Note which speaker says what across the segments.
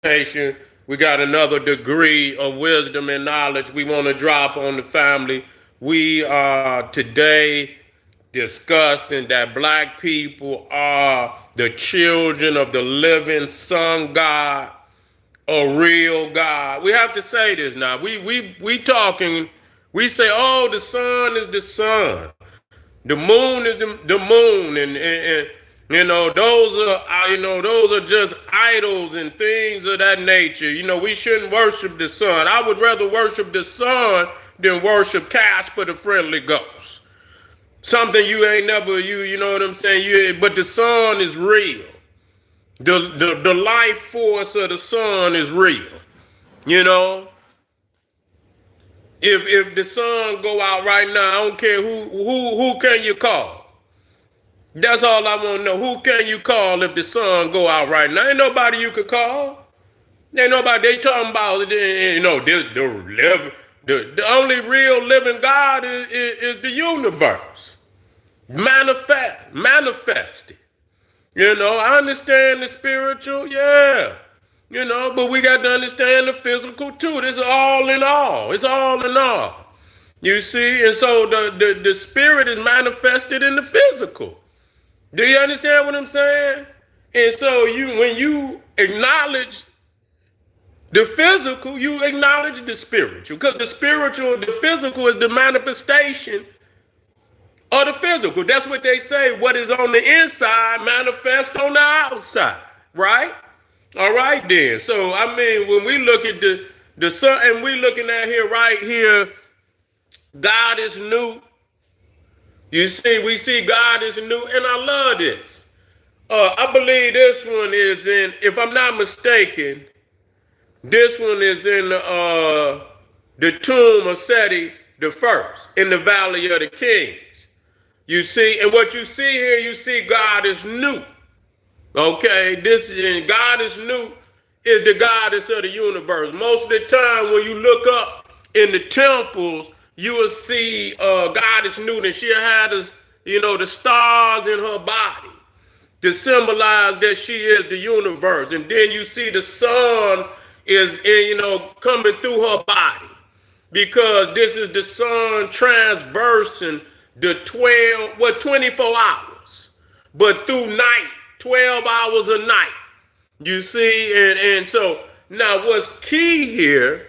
Speaker 1: information. We got another degree of wisdom and knowledge we want to drop on the family. We are today discussing that black people are the children of the living sun God, a real God. We have to say this now. We talking, we say, oh, the sun is the sun. The moon is the moon, and those are just idols and things of that nature. We shouldn't worship the sun. I would rather worship the sun than worship Casper the Friendly Ghost. Something you ain't never, you know what I'm saying? But the sun is real. The life force of the sun is real. You know, if the sun go out right now, I don't care who can you call. That's all I want to know. Who can you call if the sun go out right now? Ain't nobody you could call. Ain't nobody. They talking about the only real living God is the universe. Manifested. I understand the spiritual, yeah. But we got to understand the physical too. This is all in all. It's all in all. You see? And so the spirit is manifested in the physical. Do you understand what I'm saying? And so when you acknowledge the physical, you acknowledge the spiritual. Because the physical is the manifestation of the physical. That's what they say. What is on the inside manifests on the outside. Right? All right then. So I mean, when we look at the sun, and we looking at here right here, God is new. You see, we see God is new, and I love this. I believe this one is in, if I'm not mistaken, this one is in the tomb of Seti the First in the Valley of the Kings. You see, and what you see here, you see God is new. Okay, God is new is the goddess of the universe. Most of the time when you look up in the temples, you will see goddess new, and she'll have the stars in her body to symbolize that she is the universe. And then you see the sun is coming through her body, because this is the sun transversing the 24 hours, but through night, 12 hours a night. You see, and so now what's key here,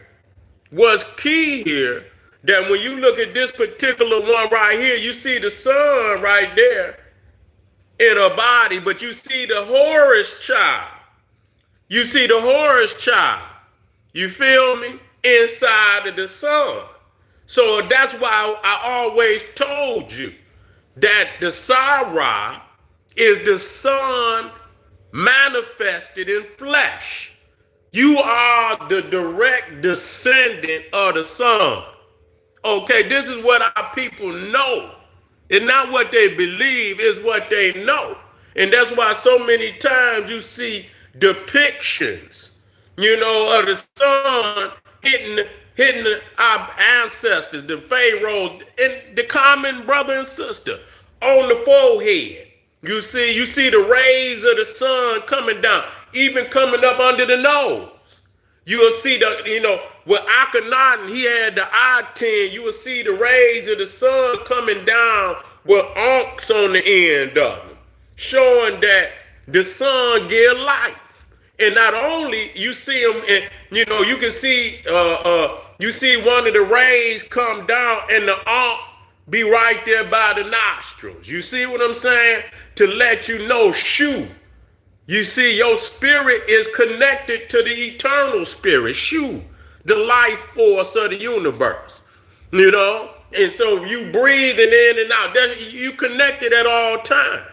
Speaker 1: that when you look at this particular one right here, you see the sun right there in her body, but you see the Horus child. You see the Horus child. You feel me? Inside of the sun. So that's why I always told you that the Sarah is the sun manifested in flesh. You are the direct descendant of the sun. Okay, this is what our people know. It's not what they believe, it's what they know. And that's why so many times you see depictions, of the sun hitting our ancestors, the pharaohs, and the common brother and sister on the forehead. You see the rays of the sun coming down, even coming up under the nose. You will see with Akhenaten, he had the I-10. You will see the rays of the sun coming down with onks on the end of them, showing that the sun gives life. And not only you see them, and you can see you see one of the rays come down, and the onk be right there by the nostrils. You see what I'm saying? To let you know, shoo. You see, your spirit is connected to the eternal spirit, shoo, the life force of the universe, And so you breathing in and out. You connected at all times.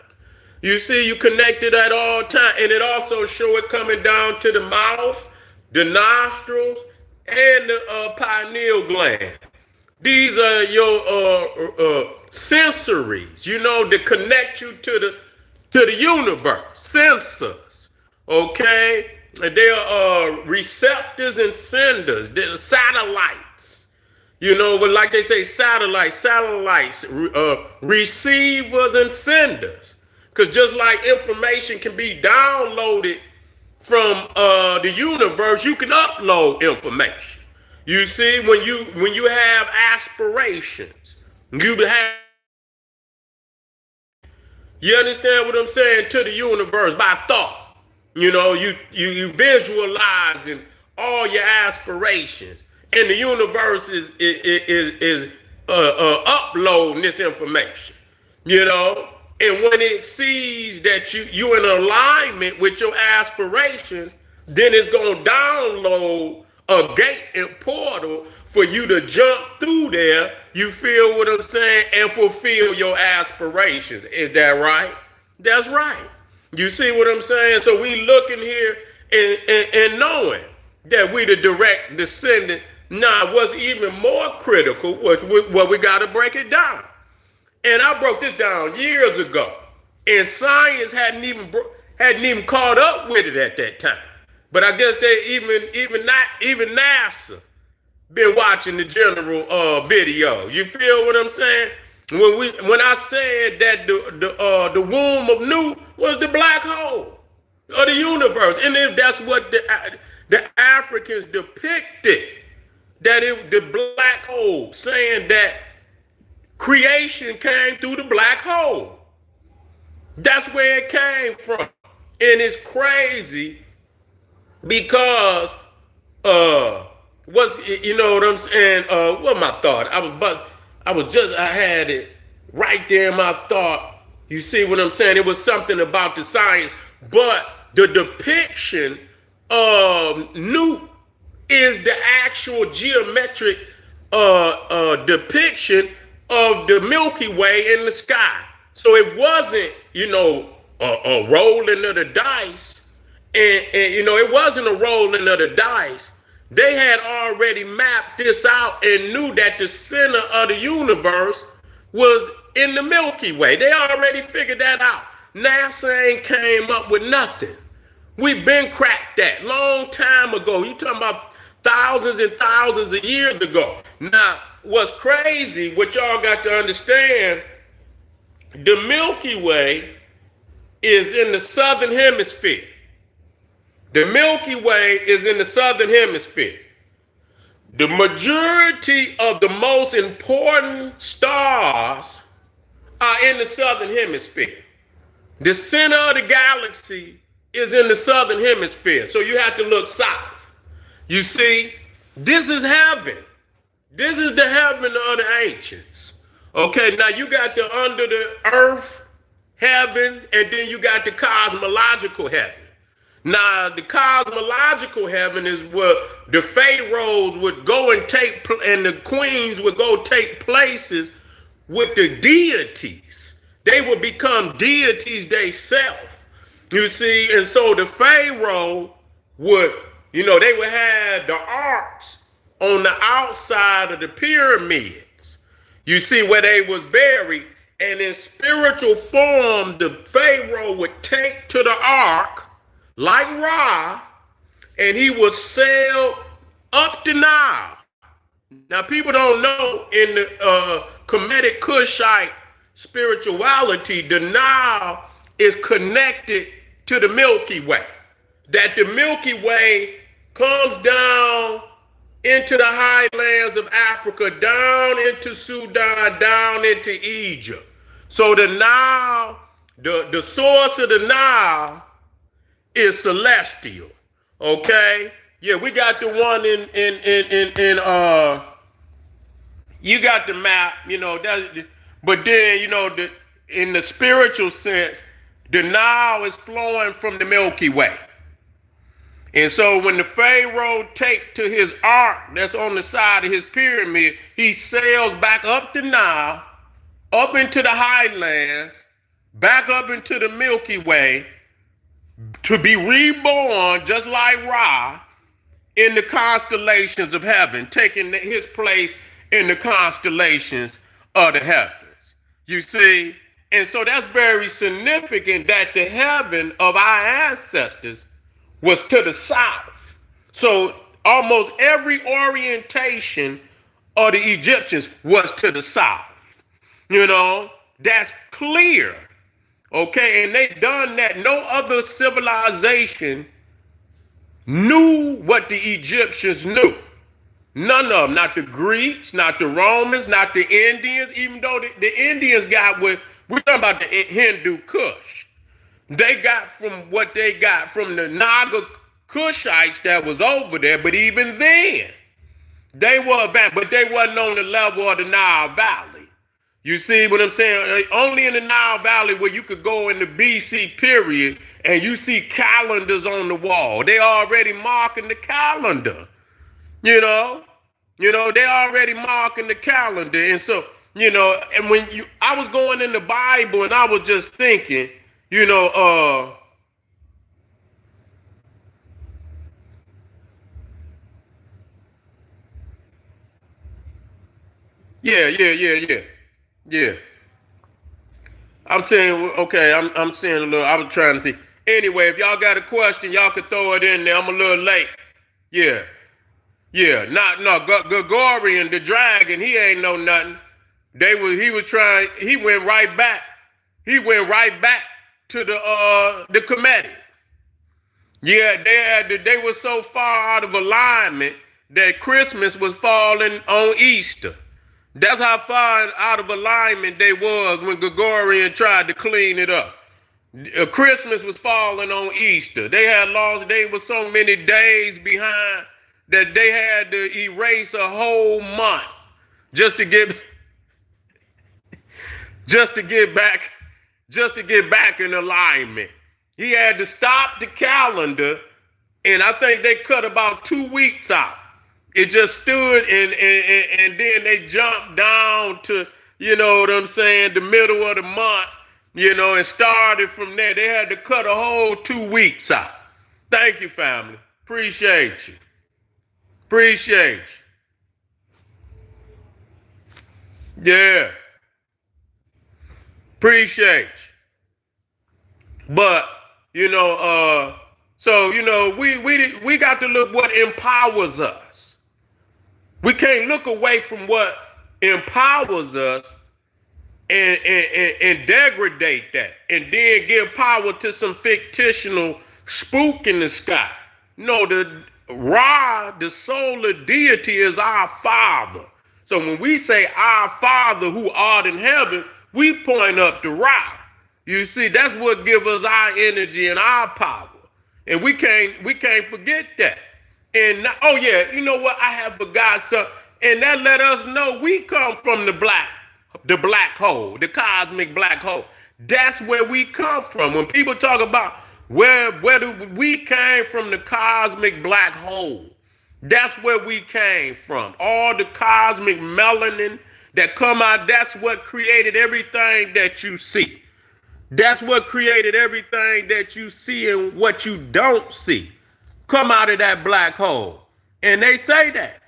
Speaker 1: You see, you connected at all times. And it also show it coming down to the mouth, the nostrils, and the pineal gland. These are your sensories, that connect you to the universe, sensors, okay? And they are receptors and senders, they're satellites, but like they say, satellites, receivers and senders. Because just like information can be downloaded from the universe, you can upload information. You see, when you have aspirations, you understand what I'm saying, to the universe by thought. You visualizing all your aspirations, and the universe is uploading this information. And when it sees that you in alignment with your aspirations, then it's gonna download a gate and portal for you to jump through there. You feel what I'm saying? And fulfill your aspirations. Is that right? That's right. You see what I'm saying? So we looking here and knowing that we the direct descendant. Now, what's even more critical was what we got to break it down. And I broke this down years ago, and science hadn't even caught up with it at that time. But I guess they even NASA been watching the general videos. You feel what I'm saying? When I said that the womb of Nut was the black hole of the universe, and if that's what the Africans depicted, that the black hole, saying that creation came through the black hole. That's where it came from. And it's crazy because you know what I'm saying? What my thought? I had it right there in my thought. You see what I'm saying? It was something about the science, but the depiction of Nut is the actual geometric depiction of the Milky Way in the sky. So it wasn't, a rolling of the dice. And it wasn't a rolling of the dice. They had already mapped this out and knew that the center of the universe was in the Milky Way. They already figured that out. NASA ain't came up with nothing. We've been cracked that long time ago. You talking about thousands and thousands of years ago. Now, what's crazy, what y'all got to understand, the Milky Way is in the southern hemisphere. The Milky Way is in the southern hemisphere. The majority of the most important stars are in the southern hemisphere. The center of the galaxy is in the southern hemisphere. So you have to look south. You see, this is heaven. This is the heaven of the ancients. Okay, now you got the under the earth heaven, and then you got the cosmological heaven. Now, the cosmological heaven is where the pharaohs would go and and the queens would go take places with the deities. They would become deities themselves. You see, and so the pharaoh would, they would have the arks on the outside of the pyramids. You see, where they was buried, and in spiritual form, the pharaoh would take to the ark like Ra, and he would sail up the Nile. Now, people don't know, in the Kemetic Kushite spirituality, the Nile is connected to the Milky Way. That the Milky Way comes down into the highlands of Africa, down into Sudan, down into Egypt. So the Nile, the source of the Nile is celestial. Okay? Yeah, we got the one you got the map, but then, in the spiritual sense, the Nile is flowing from the Milky Way. And so when the pharaoh take to his ark that's on the side of his pyramid, he sails back up the Nile, up into the highlands, back up into the Milky Way, to be reborn just like Ra in the constellations of heaven, taking his place in the constellations of the heavens. You see? And so that's very significant that the heaven of our ancestors was to the south. So almost every orientation of the Egyptians was to the south. That's clear. Okay, and they done that. No other civilization knew what the Egyptians knew. None of them, not the Greeks, not the Romans, not the Indians, even though the Indians got what, we're talking about the Hindu Kush. They got from what they got from the Naga Kushites that was over there, but even then, they were advanced, but they wasn't on the level of the Nile Valley. You see what I'm saying? Only in the Nile Valley where you could go in the BC period and you see calendars on the wall. They already marking the calendar. You know, they already marking the calendar. And so, and I was going in the Bible and I was just thinking, yeah. Yeah. I'm saying, okay, I'm saying a little, I was trying to see. Anyway, if y'all got a question, y'all can throw it in there. I'm a little late. Yeah. Yeah, Gregorian, the dragon, he ain't know nothing. He went right back. He went right back to the Kemetic. Yeah, they were so far out of alignment that Christmas was falling on Easter. That's how far out of alignment they was when Gregorian tried to clean it up. Christmas was falling on Easter. They were so many days behind that they had to erase a whole month just to get back in alignment. He had to stop the calendar, and I think they cut about 2 weeks out. It just stood, and then they jumped down to, you know what I'm saying, the middle of the month, and started from there. They had to cut a whole 2 weeks out. Thank you, family. Appreciate you. Yeah. Appreciate you. But, so, we got to look what empowers us. We can't look away from what empowers us and degrade that and then give power to some fictional spook in the sky. No, the Ra, the solar deity, is our Father. So when we say our Father who art in heaven, we point up to Ra. You see, that's what gives us our energy and our power. And we can't forget that. And oh yeah, you know what? I have forgot something. And that let us know we come from the black hole, the cosmic black hole. That's where we come from. When people talk about where we came from, the cosmic black hole. That's where we came from. All the cosmic melanin that come out, that's what created everything that you see. That's what created everything that you see and what you don't see. Come out of that black hole. And they say that.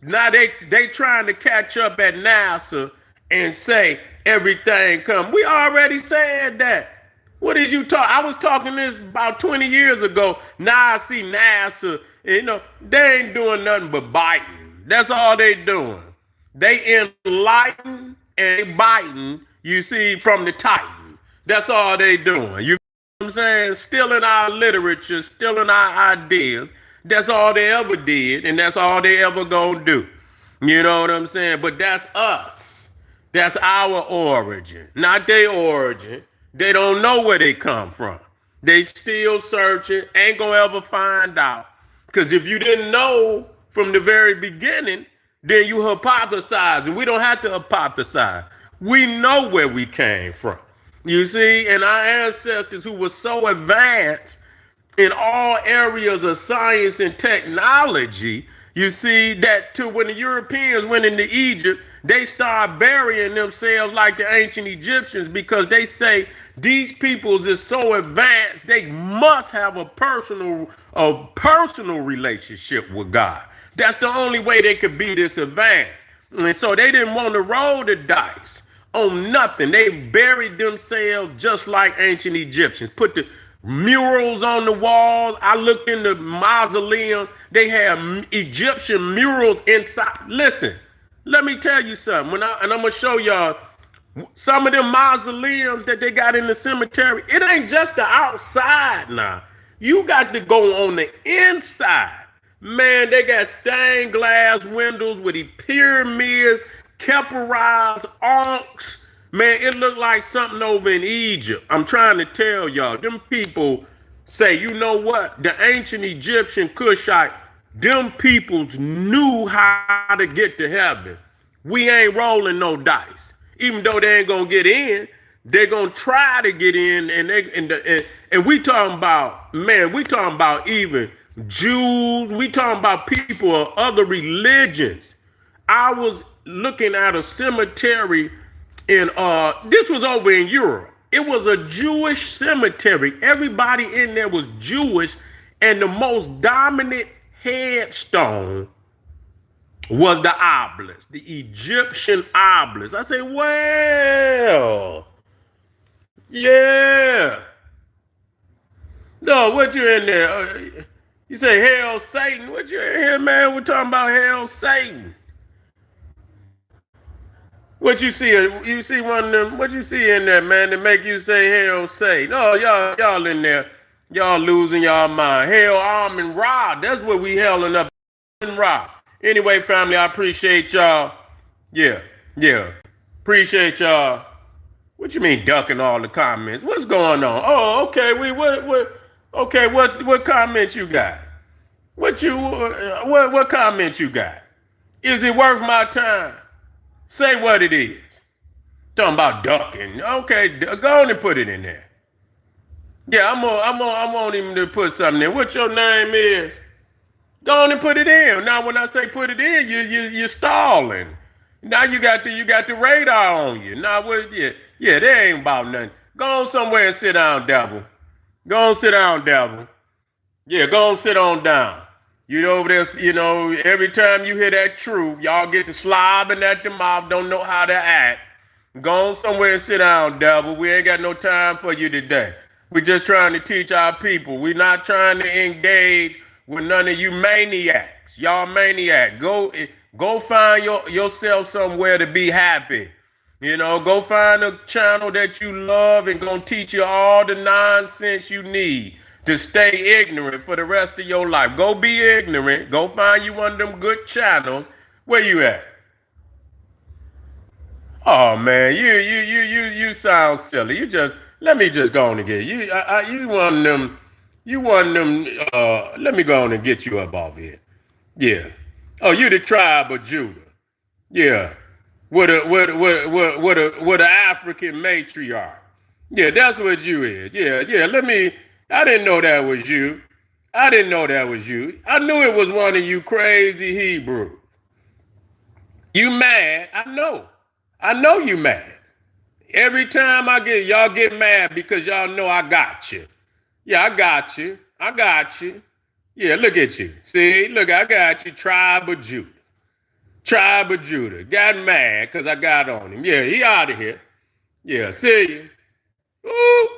Speaker 1: Now they trying to catch up at NASA and say everything come. We already said that. What did you talk? I was talking this about 20 years ago. Now I see NASA, they ain't doing nothing but biting. That's all they doing. They enlighten and they biting, you see, from the Titan. That's all they doing. You know what I'm saying? Stealing our literature, stealing our ideas. That's all they ever did, and that's all they ever gonna do. You know what I'm saying? But that's us. That's our origin, not their origin. They don't know where they come from. They still searching, ain't gonna ever find out. Because if you didn't know from the very beginning, then you hypothesize, and we don't have to hypothesize. We know where we came from. You see, and our ancestors who were so advanced in all areas of science and technology, you see, that to when the Europeans went into Egypt, they started burying themselves like the ancient Egyptians because they say these peoples is so advanced, they must have a personal relationship with God. That's the only way they could be this advanced. And so they didn't want to roll the dice on nothing. They buried themselves just like ancient Egyptians. Put the murals on the walls. I looked in the mausoleum. They have Egyptian murals inside. Listen, let me tell you something. I'm going to show y'all some of them mausoleums that they got in the cemetery. It ain't just the outside now. You got to go on the inside. Man, they got stained glass windows with the pyramids, Keperas, Ankhs. Man, it looked like something over in Egypt. I'm trying to tell y'all, them people say, you know what? The ancient Egyptian Cushite, them peoples knew how to get to heaven. We ain't rolling no dice. Even though they ain't gonna get in, they're gonna try to get in, and we talking about, man, we talking about even Jews, we talking about people of other religions. I was looking at a cemetery in this was over in Europe. It was a Jewish cemetery. Everybody in there was Jewish, and the most dominant headstone was the obelisk, the Egyptian obelisk. I say, well, yeah. No, what you in there? You say, hell, Satan. What you in here, man? We're talking about hell, Satan. What you see? You see one of them? What you see in there, man, that make you say hell, Satan? Oh, y'all in there. Y'all losing y'all mind. Hell, Amun Ra. That's what we helling up. Amun Ra. Anyway, family, I appreciate y'all. Yeah. Appreciate y'all. What you mean ducking all the comments? What's going on? Oh, okay. What comments you got? What comments you got? Is it worth my time? Say what it is. Talking about ducking. Okay, go on and put it in there. Yeah, I want him to put something in. What your name is? Go on and put it in. Now, when I say put it in, you're stalling. Now you got the radar on you. Now what? Yeah, that ain't about nothing. Go on somewhere and sit down, devil. Go on, sit down, devil. Yeah, go on, sit on down. You over there, you know, every time you hear that truth, y'all get to slobbing at the mouth, don't know how to act. Go on somewhere and sit down, devil. We ain't got no time for you today. We're just trying to teach our people. We're not trying to engage with none of you maniacs. Y'all maniac. Go find yourself somewhere to be happy. You know, go find a channel that you love and gonna teach you all the nonsense you need to stay ignorant for the rest of your life. Go be ignorant. Go find you one of them good channels. Where you at? Oh man, you sound silly. Let me just go on and get you. You one of them. You one of them. Let me go on and get you up off here. Yeah. Oh, you the tribe of Judah. Yeah. What a African matriarch. Yeah, that's what you is. Yeah. I didn't know that was you. I knew it was one of you crazy Hebrews. You mad? I know you mad. Every time y'all get mad because y'all know I got you. Yeah, I got you. Yeah, look at you. See, look, I got you, tribe of Judah. Got mad because I got on him. Yeah, he out of here. Yeah, see you. Ooh,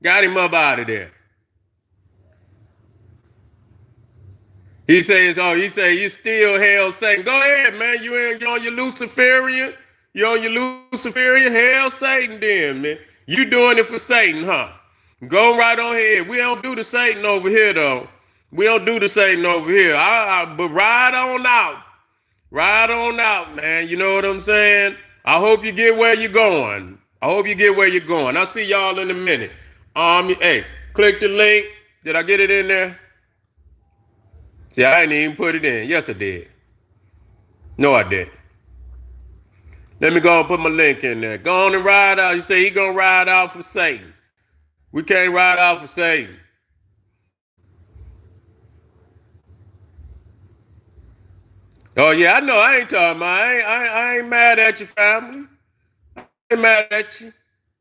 Speaker 1: got him up out of there. He says, you still hell Satan. Go ahead, man. You on your Luciferian? You on your Luciferian? Hell Satan then, man. You doing it for Satan, huh? Go right on ahead. We don't do the Satan over here, though. We don't do the Satan over here. But ride on out. Ride on out, man. You know what I'm saying? I hope you get where you're going. I'll see y'all in a minute. Hey, click the link. Did I get it in there? See, I didn't even put it in. Yes, I did. No, I didn't. Let me go and put my link in there. Go on and ride out. You say he gonna ride out for Satan. We can't ride out for Satan. Oh yeah, I know. I ain't talking about. I ain't mad at your family. I ain't mad at you.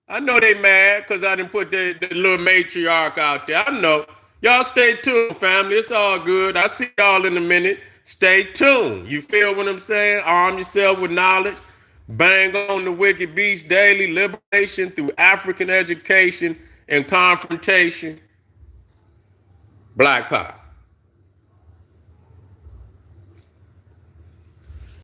Speaker 1: I know they mad because I didn't put the little matriarch out there. I know. Y'all stay tuned, family. It's all good. I'll see y'all in a minute. Stay tuned. You feel what I'm saying? Arm yourself with knowledge. Bang on the wicked beast daily. Liberation through African education and confrontation. Black power.